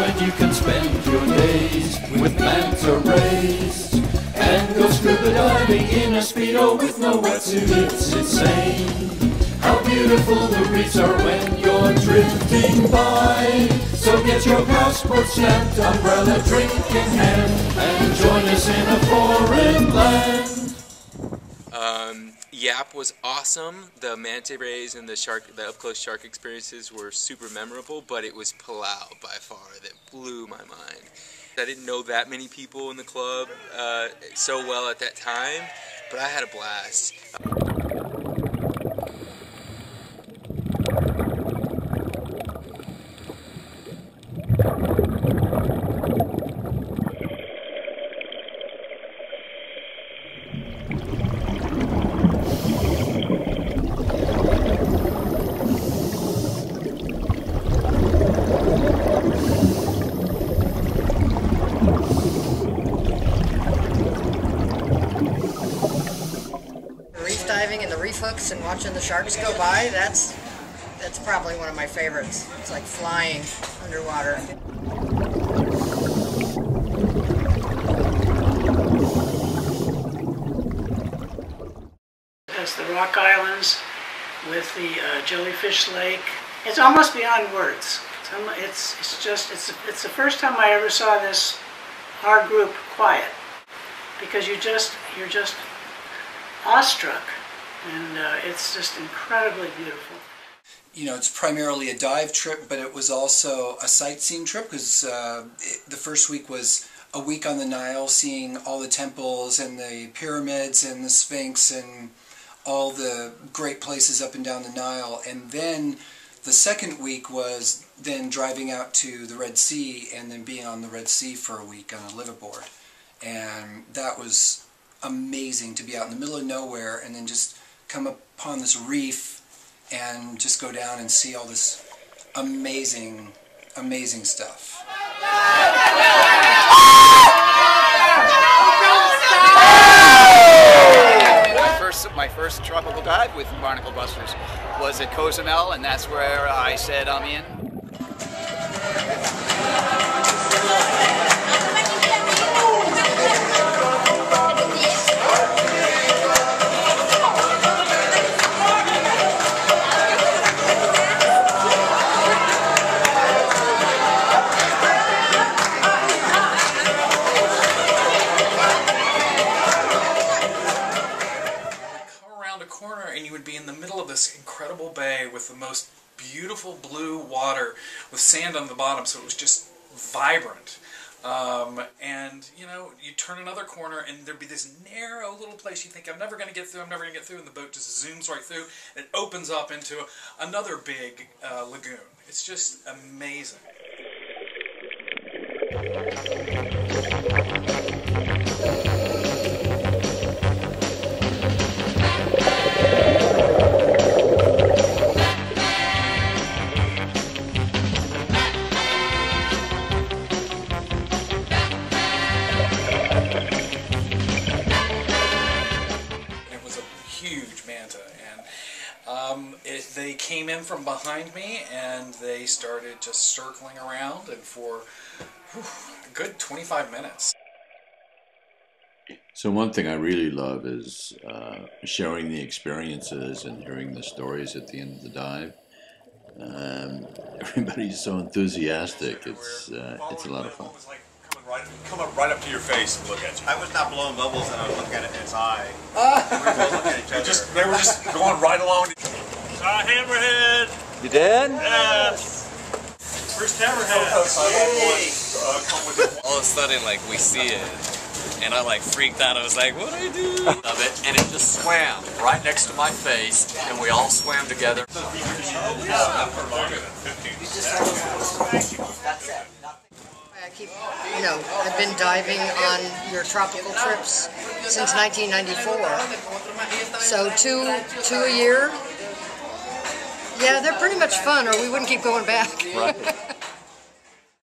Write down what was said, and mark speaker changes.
Speaker 1: when you can spend your days with manta rays and go scuba diving in a Speedo with no wetsuit. It's insane how beautiful the reefs are when you're drifting by. So get your passport stamped, umbrella, drink in hand, and join us in a foreign land.
Speaker 2: Yap was awesome. The manta rays and the up-close shark experiences were super memorable, but it was Palau by far that blew my mind. I didn't know that many people in the club so well at that time, but I had a blast.
Speaker 3: Diving and the reef hooks and watching the sharks go by, that's probably one of my favorites. It's like flying underwater.
Speaker 4: There's the Rock Islands with the Jellyfish Lake. It's almost beyond words. It's the first time I ever saw our group quiet, because you're just awestruck, and it's just incredibly beautiful.
Speaker 5: You know, it's primarily a dive trip, but it was also a sightseeing trip, because the first week was a week on the Nile, seeing all the temples and the pyramids and the Sphinx and all the great places up and down the Nile. And then the second week was then driving out to the Red Sea and then being on the Red Sea for a week on a liveaboard. And that was amazing, to be out in the middle of nowhere and then just come upon this reef and just go down and see all this amazing, amazing stuff.
Speaker 6: My first tropical dive with Barnacle Busters was at Cozumel, and that's where I said I'm in.
Speaker 7: And you would be in the middle of this incredible bay with the most beautiful blue water with sand on the bottom, so it was just vibrant. And you know, you turn another corner and there'd be this narrow little place you think, I'm never going to get through, I'm never going to get through, and the boat just zooms right through and it opens up into another big lagoon. It's just amazing. Huge manta, and they came in from behind me and they started just circling around, and for a good 25 minutes.
Speaker 8: So one thing I really love is sharing the experiences and hearing the stories at the end of the dive. Everybody's so enthusiastic. It's a lot of fun.
Speaker 9: Come up right up to your face and look at you.
Speaker 10: I was not blowing bubbles and I was looking at it in its eye.
Speaker 9: We were both looking at each other. They were just going right along. Hammerhead!
Speaker 10: You did?
Speaker 9: Yes! First hammerhead!
Speaker 11: All of a sudden, like, we see it, and I, like, freaked out. I was like, what do I do? Of it, and it just swam right next to my face, and we all swam together.
Speaker 3: I've been diving on your tropical trips since 1994. So two a year. Yeah, they're pretty much fun, or we wouldn't keep going back.
Speaker 8: Right.